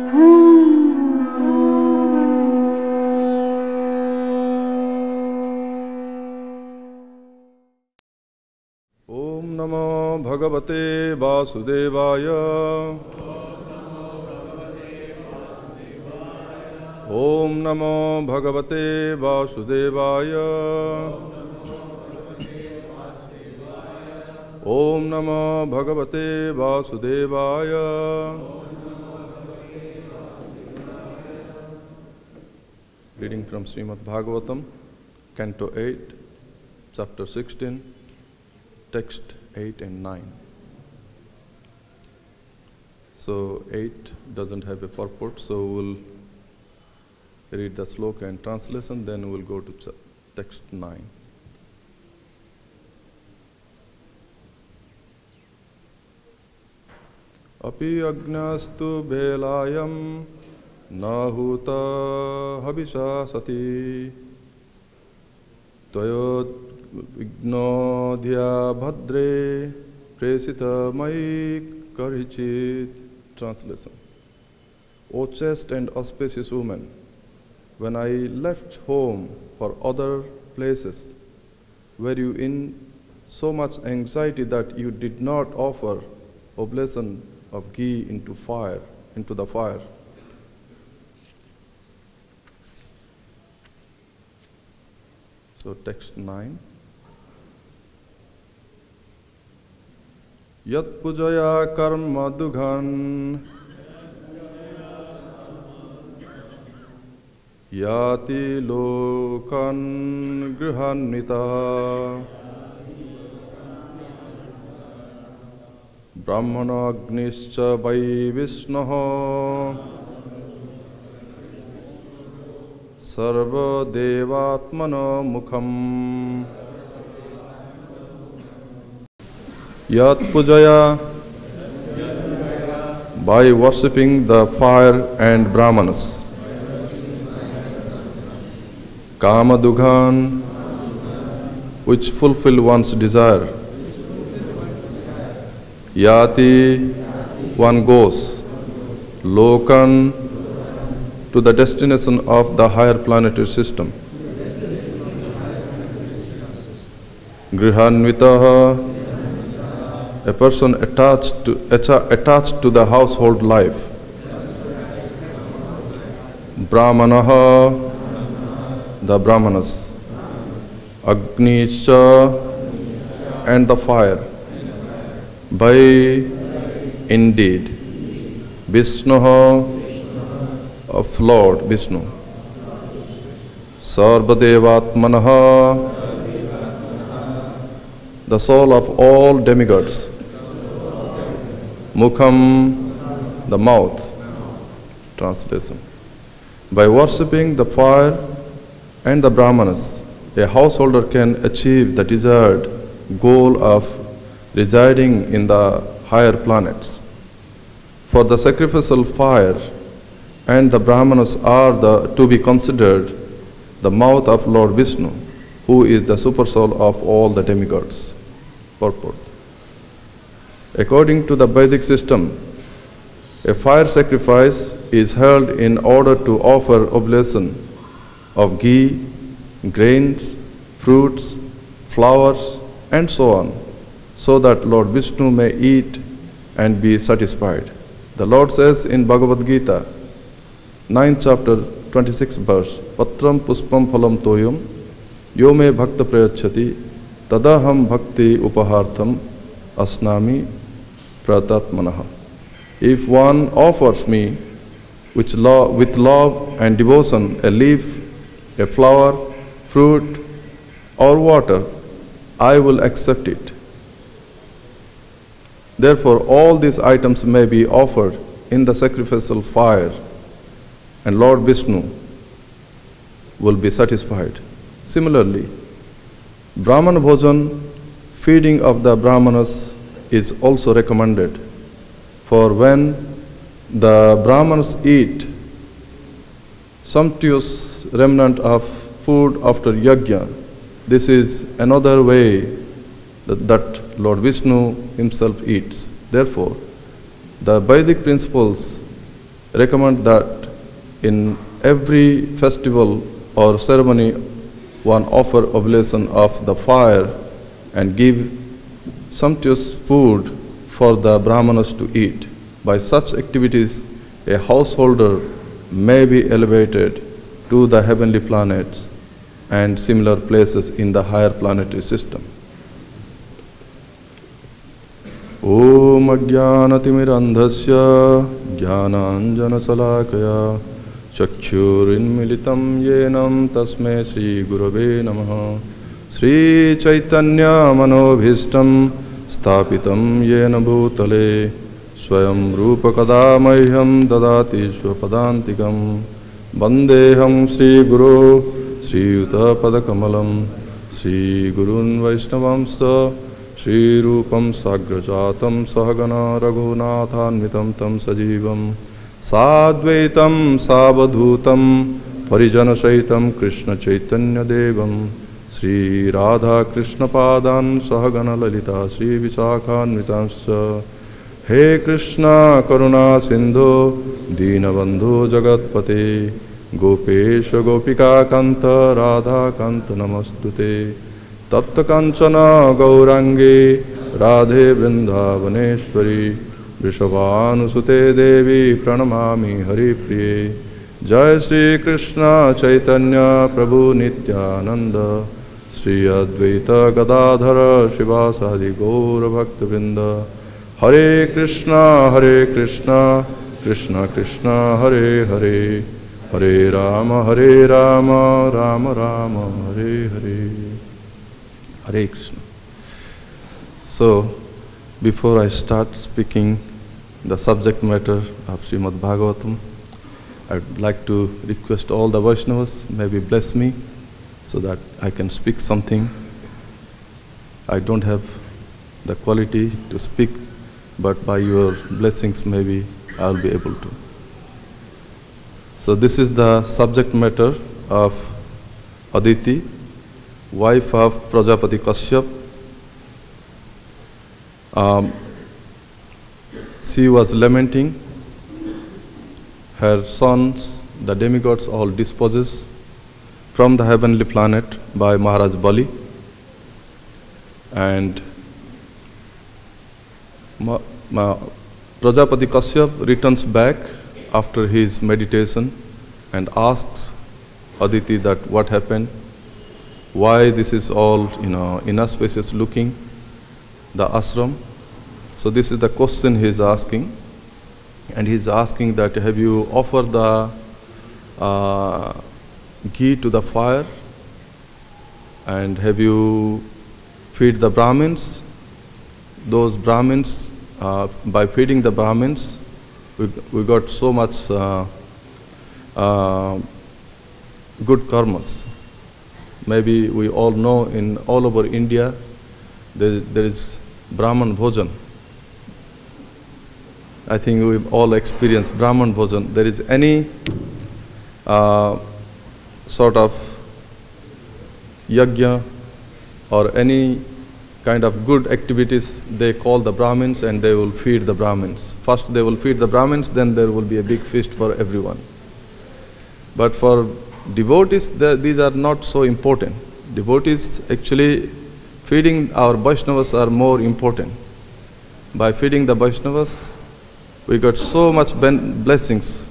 Om Namo Bhagavate Vasudevaya. Om Namo Bhagavate Vasudevaya. Om Namo Bhagavate Vasudevaya. Reading from Srimad Bhagavatam, Canto 8, Chapter 16, Text 8 and 9. So 8 doesn't have a purport, so we'll read the sloka and translation, then we'll go to text 9. Api agnastu belayam nahuta habisa sati Toyot Vignodhya Bhadre Presita Mai Karichit. Translation. O chaste and auspicious woman, when I left home for other places, were you in so much anxiety that you did not offer oblation of ghee into the fire? So text 9. Yat pujaya karma dughan yati lokan grihanita brahmana agnischa vai vishnaha sarva devatmana mukham. Yat pujaya, by worshipping the fire and brahmanas. Kama dughan, which fulfill one's desire. Yati, one goes. Lokan, to the destination of the higher planetary system. Grihanvitaha, a person attached to the household life. Brahmanaha, the brahmanas. Agnischa, and the fire. By, indeed. Vishnuha, of Lord Vishnu. Sarvadevatmanaha, the soul of all demigods. Mukham, the mouth. Translation. By worshipping the fire and the brahmanas, a householder can achieve the desired goal of residing in the higher planets. For the sacrificial fire and the brahmanas are to be considered the mouth of Lord Vishnu, who is the supersoul of all the demigods. Purport. According to the Vedic system, a fire sacrifice is held in order to offer oblation of ghee, grains, fruits, flowers, and so on, so that Lord Vishnu may eat and be satisfied. The Lord says in Bhagavad-Gita, 9th chapter, 26th verse, Patram puspam phalam toyam yo me bhakta prayachati tadaham bhakti upahartham asnami pratatmanaha. If one offers me with love and devotion a leaf, a flower, fruit, or water, I will accept it. Therefore, all these items may be offered in the sacrificial fire, and Lord Vishnu will be satisfied. Similarly, Brahman Bhojan, feeding of the Brahmanas, is also recommended. For when the Brahmanas eat sumptuous remnant of food after yajna, this is another way that Lord Vishnu himself eats. Therefore, the Vedic principles recommend that in every festival or ceremony one offer oblation of the fire and give sumptuous food for the brahmanas to eat. By such activities, a householder may be elevated to the heavenly planets and similar places in the higher planetary system. Om Ajnanatimirandhasya Jnananjanasalakaya Chakchurinmilitam Yenam Tasme Sri Gurave Namaha Sri Chaitanya Manobhishtam Sthapitam Yena Bhutale Swayam Rupa Kadamahyam Dadati Swapadantikam Vandeham Sri Guru Sri Yuta Padakamalam Sri Gurun Vaishnavamsa Sri Rupam Sagrajatam Sahagana Raghunathanvitam Tam Sajivam Sadvaitam Savadhutam Parijana Saitam Krishna Chaitanya Devam Sri Radha Krishna Padan Sahagana Lalita Sri Vichakhanvitamscha He Krishna Karuna Sindhu Dinabandhu Jagatpate Gopesha Gopika Kanta Radha Kanta Namastute Tapta Kanchana Gaurangi Radhe Vrindavaneshwari Vrishabhanusute Devi Pranamami Hari Priye Jai Sri Krishna Chaitanya Prabhu Nityananda Sri Advaita Gadadhara Shivasadi Gaura Bhakta Vrinda Hare Krishna Krishna Krishna Hare Hare Hare Rama Rama Rama Hare Hare Hare Krishna. So, before I start speaking the subject matter of Srimad Bhagavatam, I would like to request all the Vaishnavas, maybe bless me so that I can speak something. I don't have the quality to speak, but by your blessings maybe I will be able to. So this is the subject matter of Aditi, wife of Prajapati Kashyap. She was lamenting her sons, the demigods, all dispossessed from the heavenly planet by Maharaj Bali. And Prajapati Kashyap returns back after his meditation and asks Aditi that what happened, why this is all inauspicious looking, the ashram. So this is the question he is asking, and he is asking that have you offered the ghee to the fire, and have you feed the Brahmins? Those Brahmins, by feeding the Brahmins, we got so much good karmas. Maybe we all know in all over India there is Brahman Bhojan. I think we've all experienced Brahman Bhojan. There is any sort of yajna or any kind of good activities, they call the Brahmins and they will feed the Brahmins. First they will feed the Brahmins, then there will be a big feast for everyone. But for devotees, these are not so important. Devotees, actually, feeding our Vaishnavas are more important. By feeding the Vaishnavas, we got so much blessings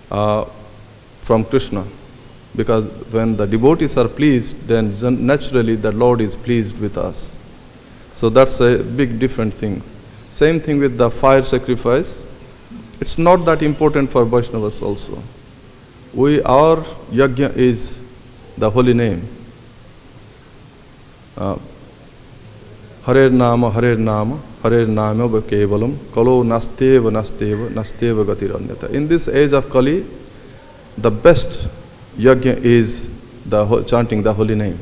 from Krishna. Because when the devotees are pleased, then naturally the Lord is pleased with us. So that's a big different thing. Same thing with the fire sacrifice. It's not that important for Vaishnavas also. Our yajna is the holy name. Harer Nama, Harer Nama, Harer Nama Kevalam, Kalo Nasteva, Nasteva, Nasteva Gatiranyata. In this age of Kali, the best yajna is chanting the holy name.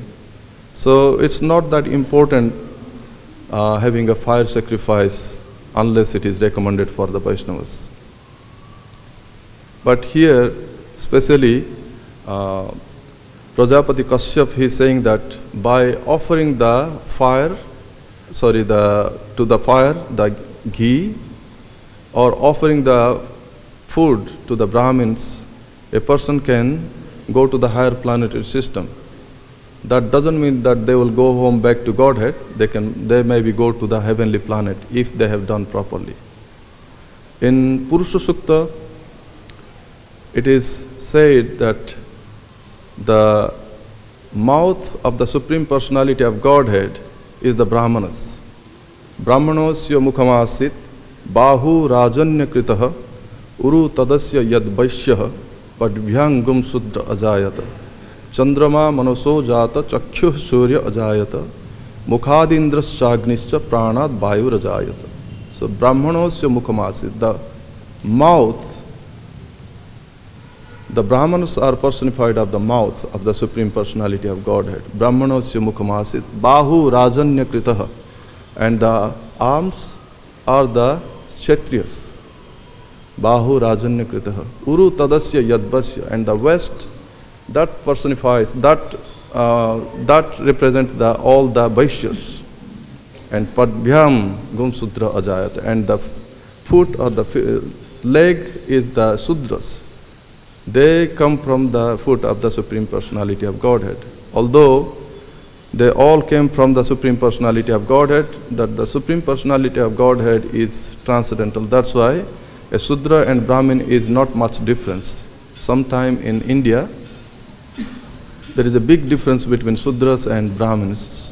So it's not that important having a fire sacrifice unless it is recommended for the Vaishnavas. But here, especially, Prajapati Kashyap, he is saying that by offering the fire, to the fire, the ghee, or offering the food to the Brahmins, a person can go to the higher planetary system. That doesn't mean that they will go home back to Godhead. They maybe go to the heavenly planet if they have done properly. In Purusha Sukta, it is said that the mouth of the Supreme Personality of Godhead is the Brahmanas. Brahmanosya mukhamasit bahu rajanya kritaha uru tadasya yad vaishyah padvyangum sudra ajayata chandrama manoso jata chakshuh surya ajayata mukhadindraschagnischa pranad vayu ajayata. So Brahmanosya mukhamasit, the mouth, the Brahmanas are personified of the mouth of the Supreme Personality of Godhead. Brahmanosya mukhamasit bahu rajanya kritaha, and the arms are the Kshatriyas. Bahu rajanya kritaha uru tadasya yadvasya, and the west, that personifies, that represents all the Vaishyas. And padbhyam gum sudra ajayat, and the foot or the leg is the Sudras. They come from the foot of the Supreme Personality of Godhead. Although they all came from the Supreme Personality of Godhead, that the Supreme Personality of Godhead is transcendental. That's why a Sudra and Brahmin is not much difference. Sometime in India, there is a big difference between Sudras and Brahmins,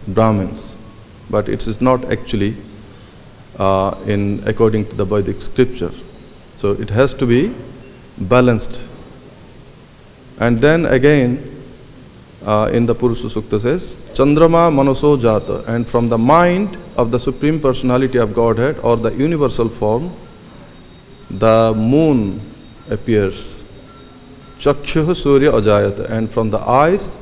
but it is not actually according to the Vedic scripture. So it has to be balanced. And then again, in the Purusha Sukta says, Chandrama manoso jata, and from the mind of the Supreme Personality of Godhead or the universal form, the moon appears. Chakshuh surya ajayata, and from the eyes,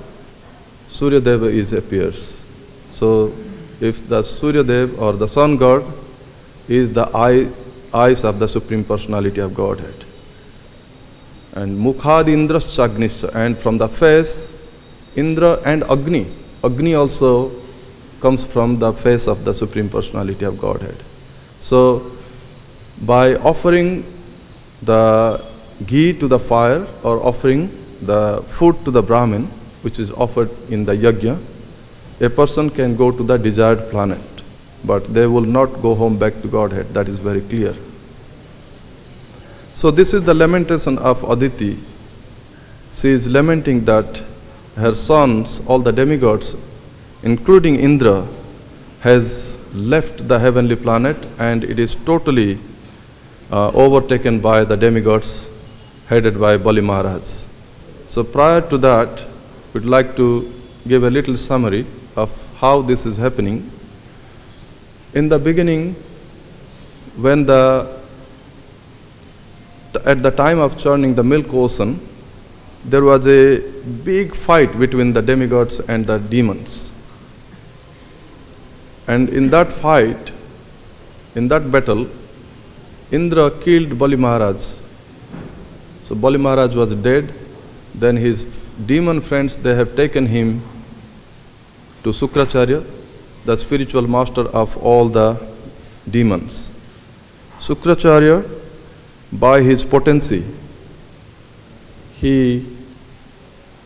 Surya Deva appears. So if the Surya Deva or the sun god is the eyes of the Supreme Personality of Godhead. And Mukhad Indra's Chagnisha, and from the face, Indra and Agni. Agni also comes from the face of the Supreme Personality of Godhead. So by offering the ghee to the fire or offering the food to the Brahmin, which is offered in the yajna, a person can go to the desired planet, but they will not go home back to Godhead. That is very clear. So this is the lamentation of Aditi. She is lamenting that her sons, all the demigods, including Indra, has left the heavenly planet, and it is totally overtaken by the demigods headed by Bali Maharaj. So prior to that, we'd like to give a little summary of how this is happening. In the beginning, when at the time of churning the milk ocean, there was a big fight between the demigods and the demons. And in that fight, in that battle, Indra killed Bali Maharaj. So Bali Maharaj was dead. Then his demon friends, they have taken him to Sukracharya, the spiritual master of all the demons. Sukracharya, by his potency, he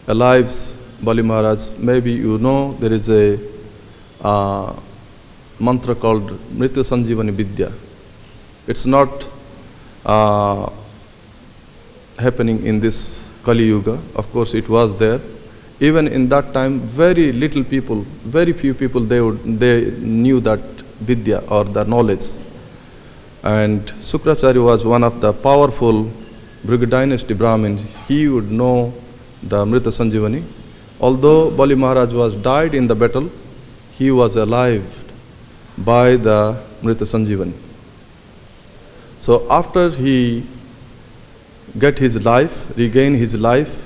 alives Bali Maharaj. Maybe you know there is a mantra called Mritya Sanjivani Vidya. It's not happening in this Kali Yuga. Of course, it was there. Even in that time, very few people, they knew that Vidya or the knowledge. And Sukracharya was one of the powerful Bhrigu dynasty Brahmins. He would know the Mrita Sanjivani. Although Bali Maharaj was died in the battle, he was alive by the Mrita Sanjivani. So after he regained his life,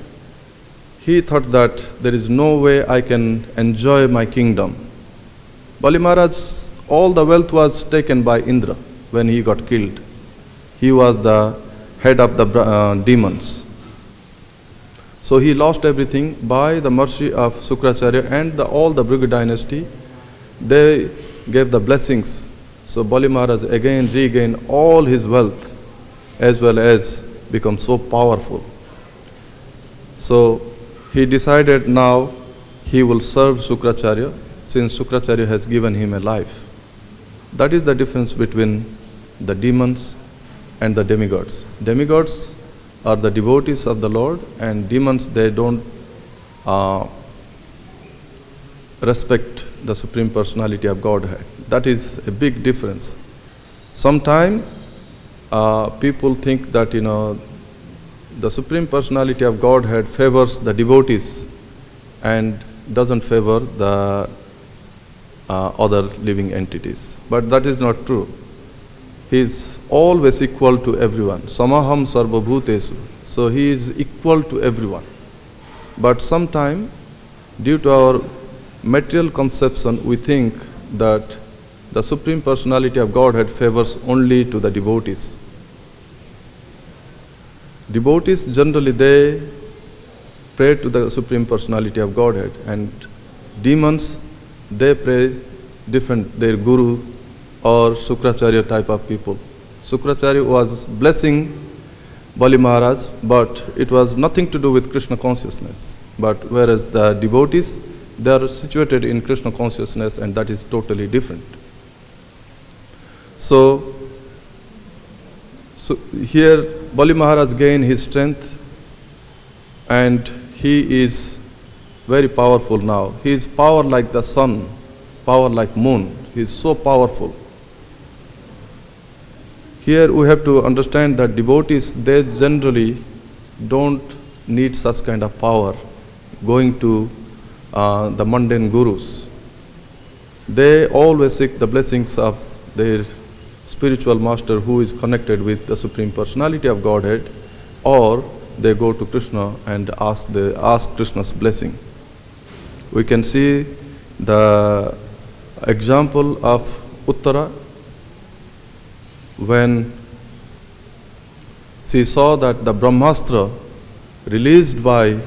he thought that there is no way I can enjoy my kingdom. Bali Maharaj, all the wealth was taken by Indra when he got killed. He was the head of the demons. So he lost everything. By the mercy of Sukracharya and all the Bhrigu dynasty, they gave the blessings. So Bali Maharaj again regained all his wealth as well as become so powerful. So he decided now he will serve Sukracharya, since Sukracharya has given him a life. That is the difference between the demons and the demigods. Demigods are the devotees of the Lord, and demons, they don't respect the Supreme Personality of Godhead. That is a big difference. Sometimes people think that, the Supreme Personality of Godhead favors the devotees and doesn't favor the other living entities. But that is not true. He is always equal to everyone. Samaham sarva bhutesu. So he is equal to everyone. But sometimes, due to our material conception, we think that the Supreme Personality of Godhead favors only to the devotees. Devotees, generally, they pray to the Supreme Personality of Godhead, and demons, they pray different, their guru or Sukracharya type of people. Sukracharya was blessing Bali Maharaj, but it was nothing to do with Krishna consciousness. But whereas the devotees, they are situated in Krishna consciousness, and that is totally different. So here Bali Maharaj gained his strength, and he is very powerful now. He is power like the sun, power like moon. He is so powerful. Here we have to understand that devotees, they generally don't need such kind of power going to the mundane gurus. They always seek the blessings of their spiritual master who is connected with the Supreme Personality of Godhead, or they go to Krishna and ask Krishna's blessing. We can see the example of Uttara when she saw that the Brahmastra released by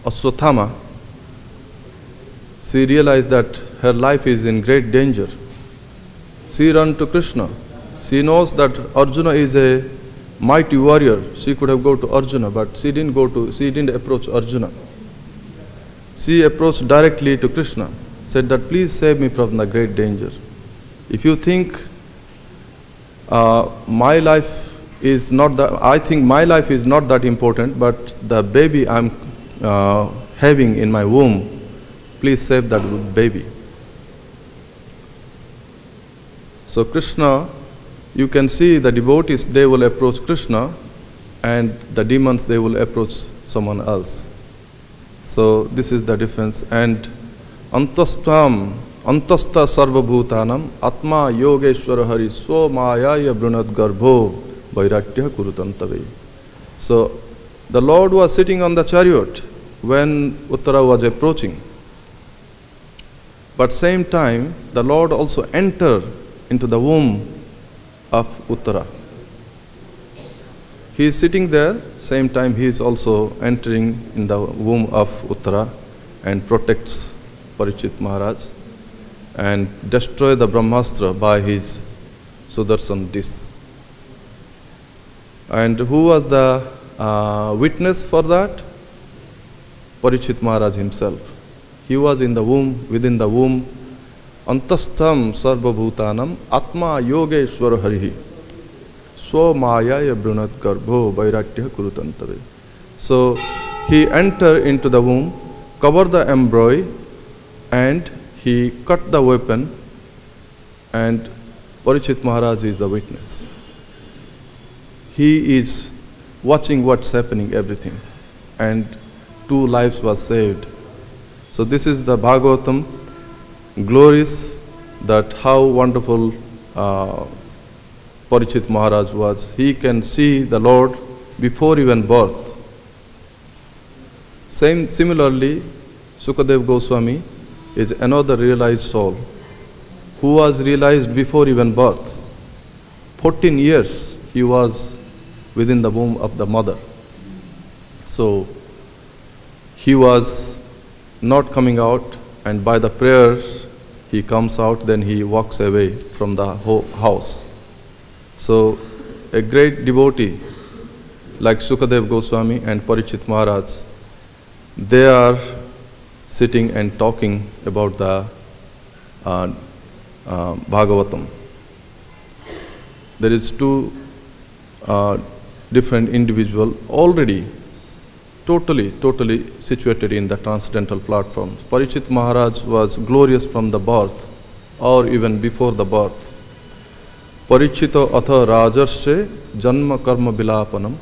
Ashwatthama, she realized that her life is in great danger. She ran to Krishna. She knows that Arjuna is a mighty warrior. She could have gone to Arjuna, but she didn't approach Arjuna. She approached directly to Krishna, said that please save me from the great danger. If you think my life is not that, I think my life is not that important, but the baby I'm having in my womb, please save that baby. So Krishna, you can see the devotees, they will approach Krishna, and the demons, they will approach someone else. So this is the difference. And antasta sarva bhutanam atma yogeshwara hari so mayaya brunat garbho vairatyah kurutantave. So the Lord was sitting on the chariot when Uttara was approaching. But same time, the Lord also entered into the womb of Uttara. He is sitting there, same time he is also entering in the womb of Uttara and protects Parikshit Maharaj and destroy the Brahmastra by his Sudarshan dish. And who was the witness for that? Parikshit Maharaj himself. He was in the womb, within the womb. Antastham sarva bhutanam atma yogeshwara harihi so mayaya brunat garbho vairatyah kurutantave. So he entered into the womb, covered the embryo, and he cut the weapon, and Parikshit Maharaj is the witness. He is watching what's happening, everything, and 2 lives was saved. So this is the Bhagavatam glories, that how wonderful Parikshit Maharaj was. He can see the Lord before even birth. Similarly, Sukadev Goswami is another realized soul who was realized before even birth. 14 years he was within the womb of the mother. So he was not coming out, and by the prayers he comes out, then he walks away from the house. So a great devotee, like Sukadev Goswami and Parikshit Maharaj, they are sitting and talking about the Bhagavatam. There is two different individuals already totally situated in the transcendental platforms. Parikshit Maharaj was glorious from the birth or even before the birth. Parikshito atha rajarshe janma karma vilapanam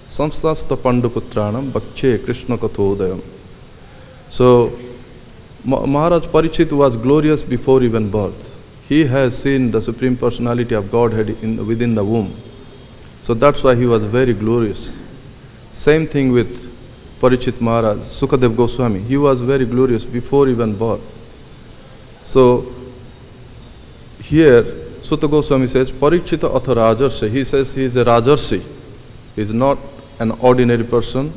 samstasta panduputranam bhakshe krishna kathodayam. So Maharaj Parikshit was glorious before even birth. He has seen the Supreme Personality of Godhead within the womb. So that's why he was very glorious. Same thing with Parikshit Maharaj, Sukadev Goswami. He was very glorious before even birth. So here Sutta Goswami says, Parikshita atha rajarsi. He says he is a rajarsi. He is not an ordinary person.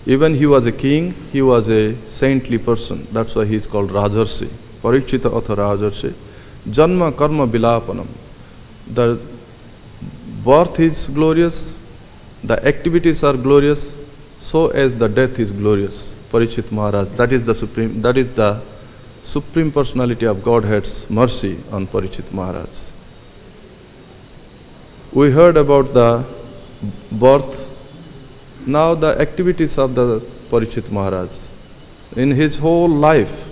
Even he was a king, he was a saintly person. That's why he is called rajarsi. Parikshita atha rajarsi. Janma karma vilapanam. The birth is glorious, the activities are glorious, so as the death is glorious. Parikshit Maharaj, that is the Supreme Personality of Godhead's mercy on Parikshit Maharaj. We heard about the birth. Now the activities of the Parikshit Maharaj. In his whole life,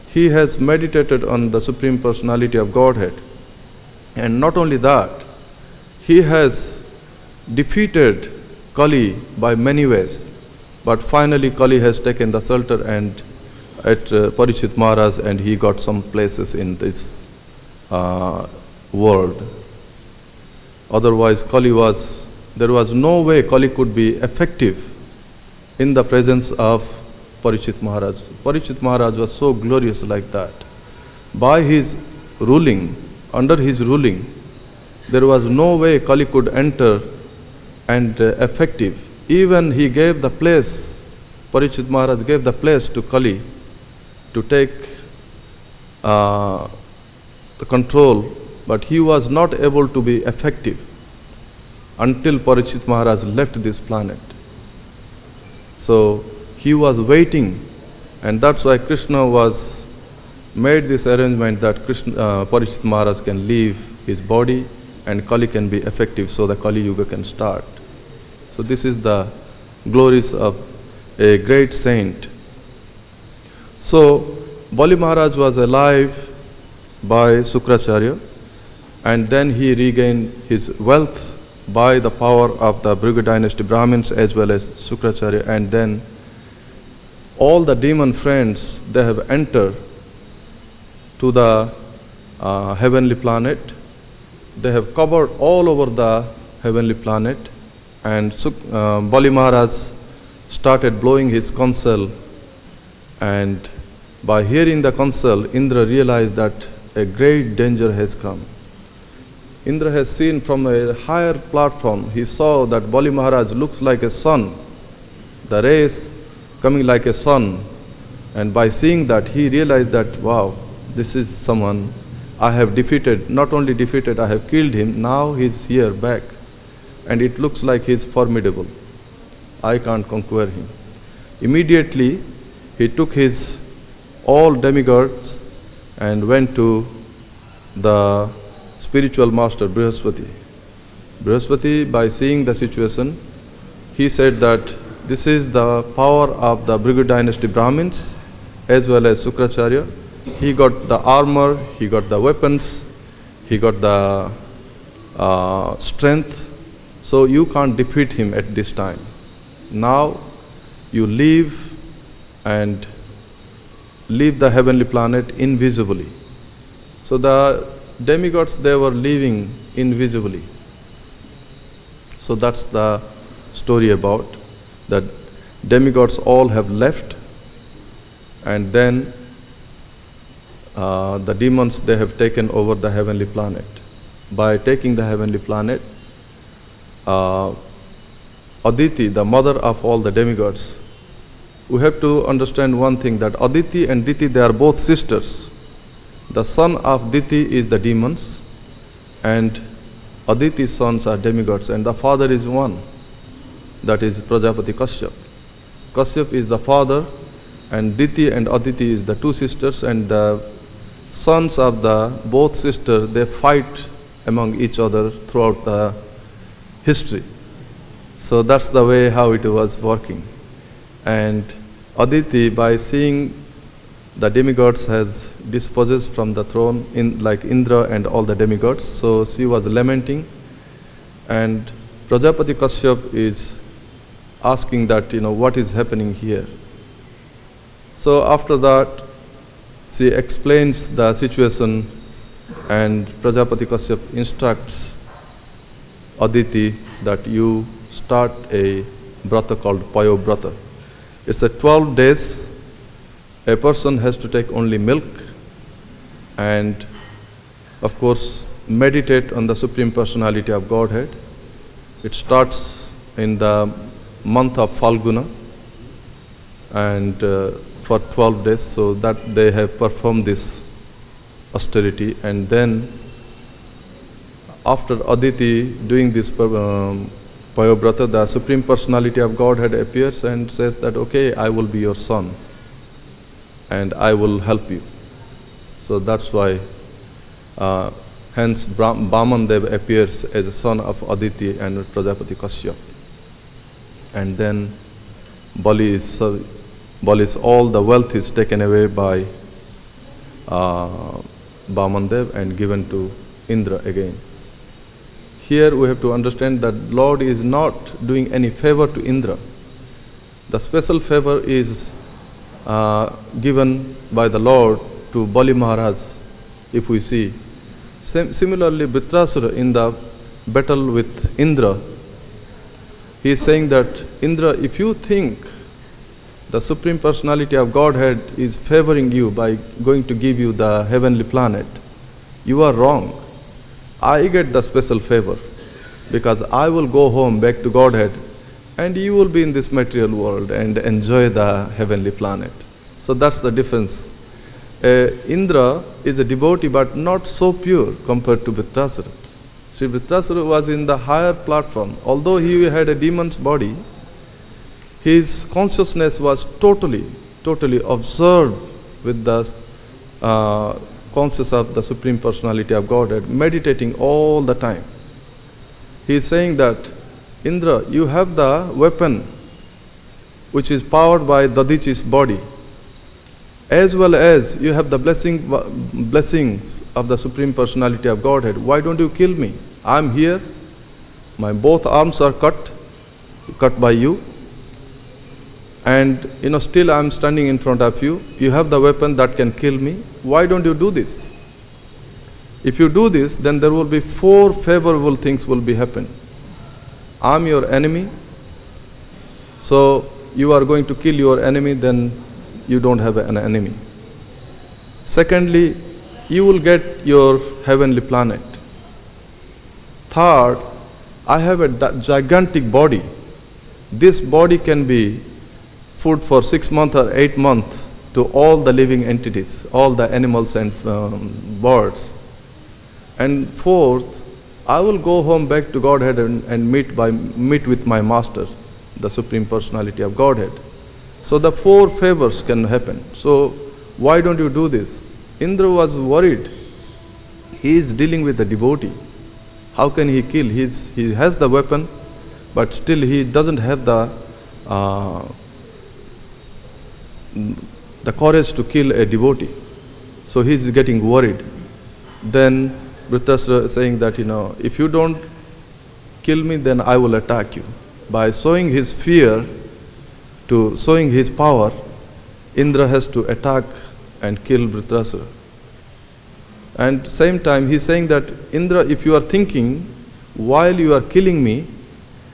he has meditated on the Supreme Personality of Godhead. And not only that, he has defeated Kali by many ways. But finally Kali has taken the shelter and at Parikshit Maharaj, and he got some places in this world. Otherwise there was no way Kali could be effective in the presence of Parikshit Maharaj. Parikshit Maharaj was so glorious like that. By his ruling, under his ruling, there was no way Kali could enter and effective. Even he gave the place, Parikshit Maharaj gave the place to Kali to take the control, but he was not able to be effective until Parikshit Maharaj left this planet. So he was waiting, and that's why Krishna was made this arrangement that Parikshit Maharaj can leave his body and Kali can be effective, so the Kali Yuga can start. So this is the glories of a great saint. So Bali Maharaj was alive by Sukracharya, and then he regained his wealth by the power of the Bhrigu dynasty Brahmins as well as Sukracharya, and then all the demon friends, they have entered to the heavenly planet. They have covered all over the heavenly planet, and Bali Maharaj started blowing his conch, and by hearing the conch, Indra realized that a great danger has come. Indra has seen from a higher platform, he saw that Bali Maharaj looks like a sun, the rays coming like a sun, and by seeing that he realized that, wow, this is someone I have defeated. Not only defeated, I have killed him. Now he's here back, and it looks like he's formidable. I can't conquer him. Immediately he took his all demigods and went to the spiritual master Brihaspati. Brihaspati, by seeing the situation, he said that this is the power of the Bhrigu dynasty Brahmins as well as Sukracharya. He got the armor, he got the weapons, he got the strength, so you can't defeat him at this time. Now you leave and leave the heavenly planet invisibly. So the demigods, they were leaving invisibly. So that's the story about that demigods all have left, and then the demons, they have taken over the heavenly planet. By taking the heavenly planet, Aditi, the mother of all the demigods, we have to understand one thing, that Aditi and Diti, they are both sisters. The son of Diti is the demons, and Aditi's sons are demigods, and the father is one. that is Prajapati Kashyap. Kashyap is the father, and Diti and Aditi is the two sisters, and the sons of the both sisters, they fight among each other throughout the history. So that's the way how it was working. And Aditi, by seeing the demigods has dispossessed from the throne, like Indra and all the demigods, so she was lamenting, and Prajapati Kashyap is asking that, what is happening here? So after that, she explains the situation, and Prajapati Kashyap instructs Aditi that you start a brata called Payo Brata. It's a 12 days. A person has to take only milk and, of course, meditate on the Supreme Personality of Godhead. It starts in the month of Falguna, and for 12 days, so that they have performed this austerity. And then after Aditi doing this Payobrata, the Supreme Personality of Godhead appears and says that, okay, I will be your son and I will help you. So that's why hence Vamandev appears as a son of Aditi and Prajapati Kashyap. And then Bali's all the wealth is taken away by Vamandev and given to Indra again. Here we have to understand that Lord is not doing any favor to Indra. The special favor is given by the Lord to Bali Maharaj, if we see. Similarly, Vritrasura in the battle with Indra, he is saying that, Indra, if you think the Supreme Personality of Godhead is favoring you by going to give you the heavenly planet, you are wrong. I get the special favor because I will go home back to Godhead and you will be in this material world and enjoy the heavenly planet. So that's the difference. Indra is a devotee but not so pure compared to Vritrasura. Sri Vritrasura was in the higher platform. Although he had a demon's body, his consciousness was totally absorbed with the consciousness of the Supreme Personality of Godhead, meditating all the time. He is saying that, Indra, you have the weapon which is powered by Dadichi's body, as well as you have the blessings of the Supreme Personality of Godhead. Why don't you kill me? I am here. My both arms are cut by you. And still I am standing in front of you. You have the weapon that can kill me. Why don't you do this? If you do this, then there will be 4 favorable things will be happen. I am your enemy. So you are going to kill your enemy, then you don't have an enemy. Secondly, you will get your heavenly planet. Third, I have a gigantic body. This body can be food for 6 months or 8 months to all the living entities, all the animals and birds. And fourth, I will go home back to Godhead and meet with my master, the Supreme Personality of Godhead. So the 4 favors can happen. So why don't you do this? Indra was worried. He is dealing with a devotee. How can he kill? He has the weapon, but still he doesn't have the courage to kill a devotee. So he is getting worried. Then Vritrasura is saying that, if you don't kill me, then I will attack you. By showing his fear, to showing his power, Indra has to attack and kill Vritrasura. And same time he is saying that, Indra, if you are thinking while you are killing me,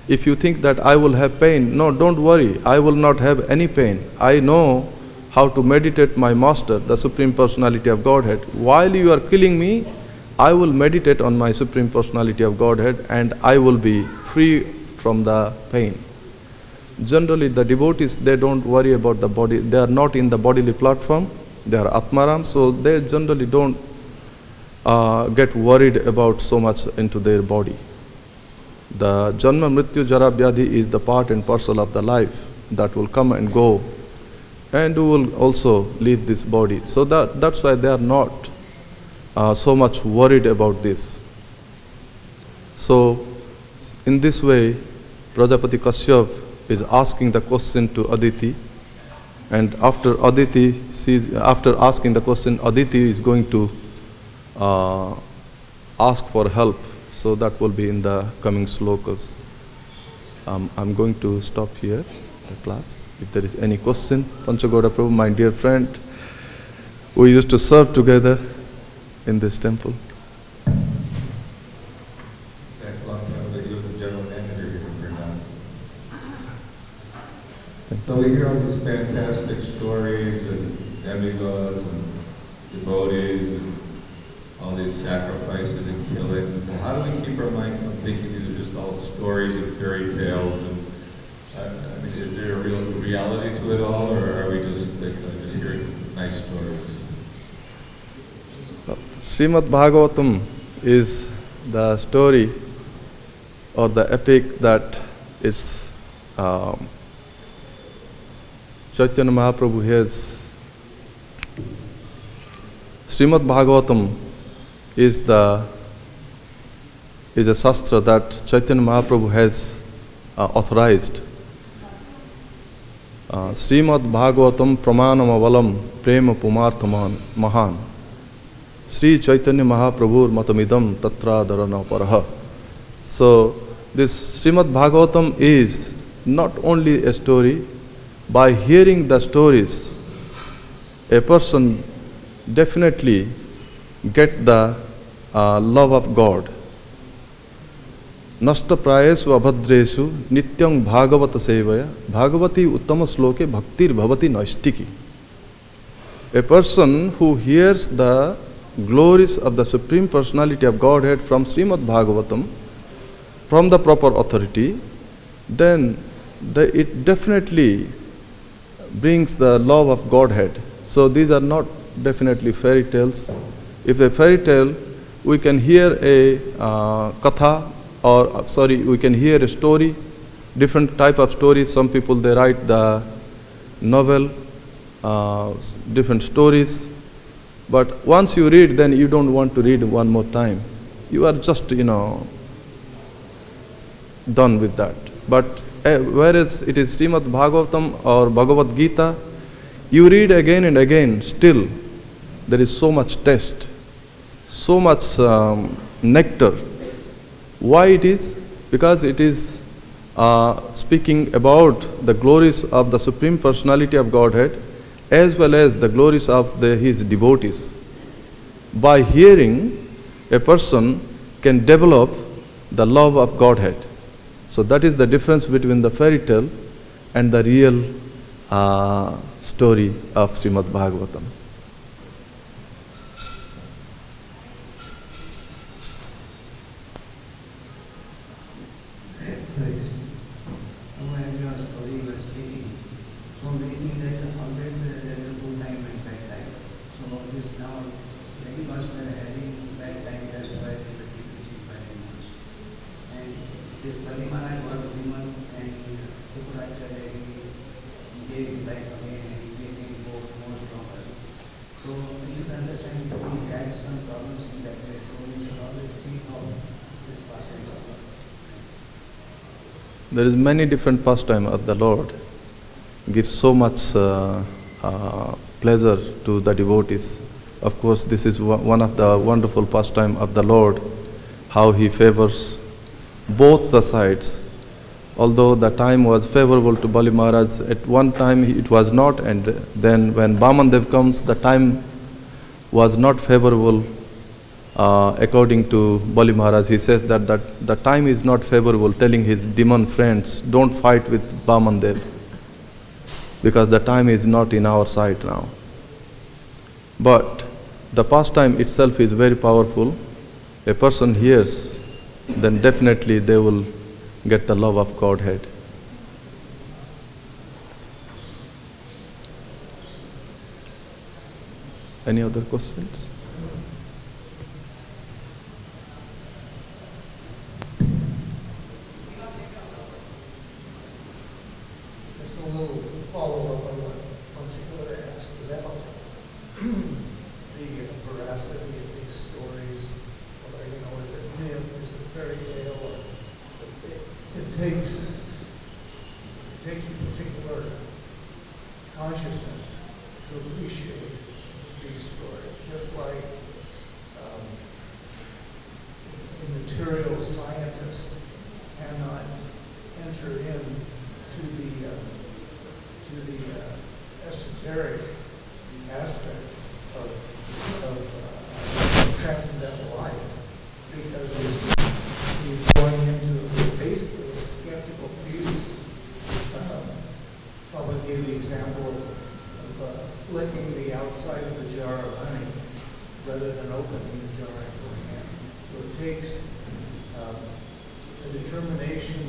if you think that I will have pain, no, don't worry, I will not have any pain. I know how to meditate my master, the Supreme Personality of Godhead. While you are killing me, I will meditate on my Supreme Personality of Godhead and I will be free from the pain. Generally, the devotees, they don't worry about the body. They are not in the bodily platform. They are Atmaram, so they generally don't get worried about so much into their body. the Janma Mrityu Jara Vyadhi is the part and parcel of the life that will come and go, and we will also leave this body. So that's why they are not so much worried about this. So in this way, Prajapati Kashyap is asking the question to Aditi, and after asking the question, Aditi is going to ask for help. So that will be in the coming slokas. I'm going to stop here the class. If there is any question, Panchagoda Prabhu, my dear friend, we used to serve together in this temple. So we hear all these fantastic stories and demigods and devotees and all these sacrifices and killings. And how do we keep our mind from thinking these are just all stories and fairy tales? And I mean, is there a real reality to it all, or are we just just hearing nice stories? Srimad Bhagavatam is the story or the epic that is Chaitanya Mahaprabhu has. Srimad Bhagavatam is a shastra that Chaitanya Mahaprabhu has authorized. Srimad Bhagavatam Pramanam Avalam Prema Pumarthaman Mahan Sri Chaitanya Mahaprabhur Matamidam Tatra Dharana Paraha. So this Srimad Bhagavatam is not only a story. By hearing the stories, a person definitely get the love of God. Nasta prayesu abhadresu nityam bhagavata sevaya bhagavati uttama sloke bhaktir bhavati naistiki. A person who hears the glories of the Supreme Personality of Godhead from Srimad Bhagavatam, from the proper authority, then it definitely brings the love of Godhead. So these are not definitely fairy tales. If a fairy tale, we can hear a katha, we can hear a story, different type of stories. Some people, they write the novel, different stories. But once you read, then you don't want to read one more time. You are just, done with that. But whereas it is Srimad Bhagavatam or Bhagavad-Gita, you read again and again, still there is so much taste, so much nectar. Why it is? Because it is speaking about the glories of the Supreme Personality of Godhead as well as the glories of his devotees. By hearing, a person can develop the love of Godhead. So that is the difference between the fairy tale and the real story of Srimad Bhagavatam. There is many different pastime of the Lord. Gives so much pleasure to the devotees. Of course, this is one of the wonderful pastime of the Lord, how he favors both the sides. Although the time was favorable to Bali Maharaj, at one time it was not, and then when Vamandev comes, the time was not favorable according to Bali Maharaj. He says that the time is not favorable, telling his demon friends, don't fight with Vamandev, because the time is not in our side now. But the pastime itself is very powerful. A person hears, then definitely they will get the love of Godhead. Any other questions? just a little follow-up on what Panchakura asked about the veracity of these stories, or, is it myth, is it fairy tale? It takes a particular consciousness to appreciate these stories, just like a material scientist cannot enter into the esoteric aspects of transcendental life, because he's going into basically a skeptical view. Probably gave the example of licking the outside of the jar of honey rather than opening the jar and going in. So it takes a determination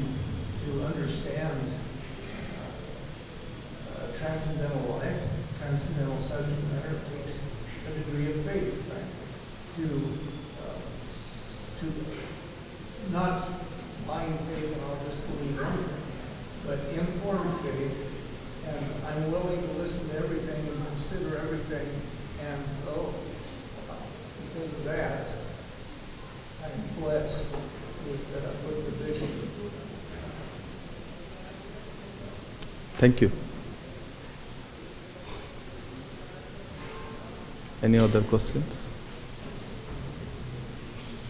to understand transcendental life, transcendental subject matter. It takes a degree of faith, right? To not blind faith and I'll just believe everything, but informed faith, and I'm willing to listen to everything and consider everything, and because of that, I'm blessed with the vision. Thank you. Any other questions?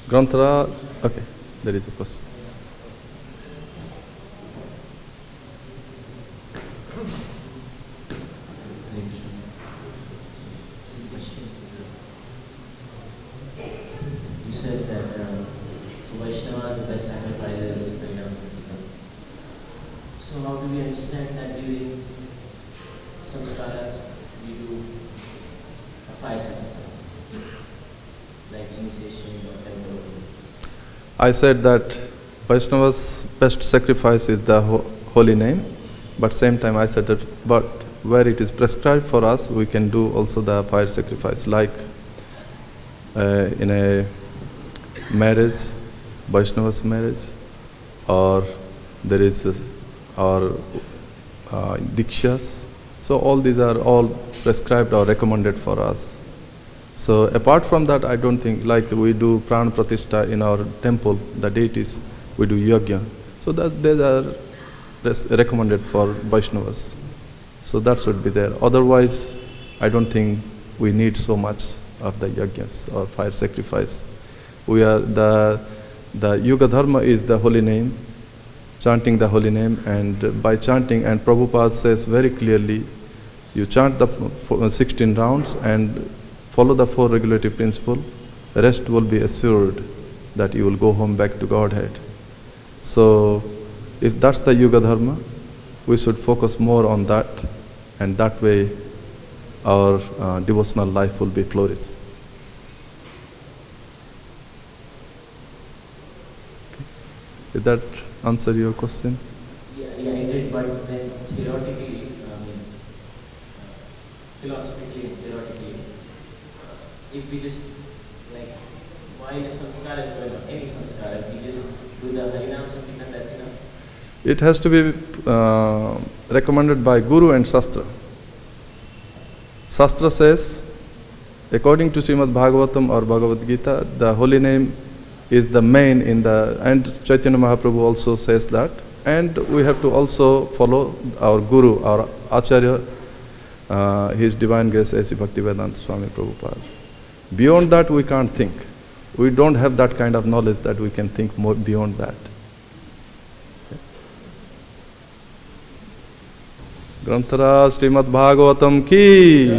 Granthara, okay, there is a question. You said that Vaishnavas, the best sacrifice is Vrindavan. So how do we understand that during samskaras we do a fire sacrifice, like initiation or temple? I said that Vaishnava's best sacrifice is the holy name, but same time I said that, but where it is prescribed for us, we can do also the fire sacrifice, like in a marriage, Vaishnava's marriage, or there is dikshas. So all these are all prescribed or recommended for us. So apart from that, I don't think, like we do prana pratishtha in our temple, the deities, we do yajna. So that these are recommended for Vaishnavas. So that should be there. Otherwise, I don't think we need so much of the yajnas or fire sacrifice. We are the Yuga Dharma is the holy name, chanting the holy name, and by chanting, and Prabhupada says very clearly, you chant the 16 rounds and follow the 4 regulative principles, the rest will be assured that you will go home back to Godhead. So if that's the Yuga Dharma, we should focus more on that, and that way our devotional life will be flourished. Did that answer your question? Yeah, I did, but then theoretically, philosophically and theoretically, if we just, like, while a samskara is going on, any samskara, if we just do the Harinam Sankirtan, that's enough? It has to be recommended by Guru and Shastra. Shastra says, according to Srimad Bhagavatam or Bhagavad-Gita, the holy name is the main in the, and Chaitanya Mahaprabhu also says that, and we have to also follow our Guru, our Acharya, His Divine Grace A.C. Bhakti-Vedanta Swami Prabhupada. Beyond that we can't think. We don't have that kind of knowledge that we can think more beyond that. Granthara Srimad Bhagavatam ki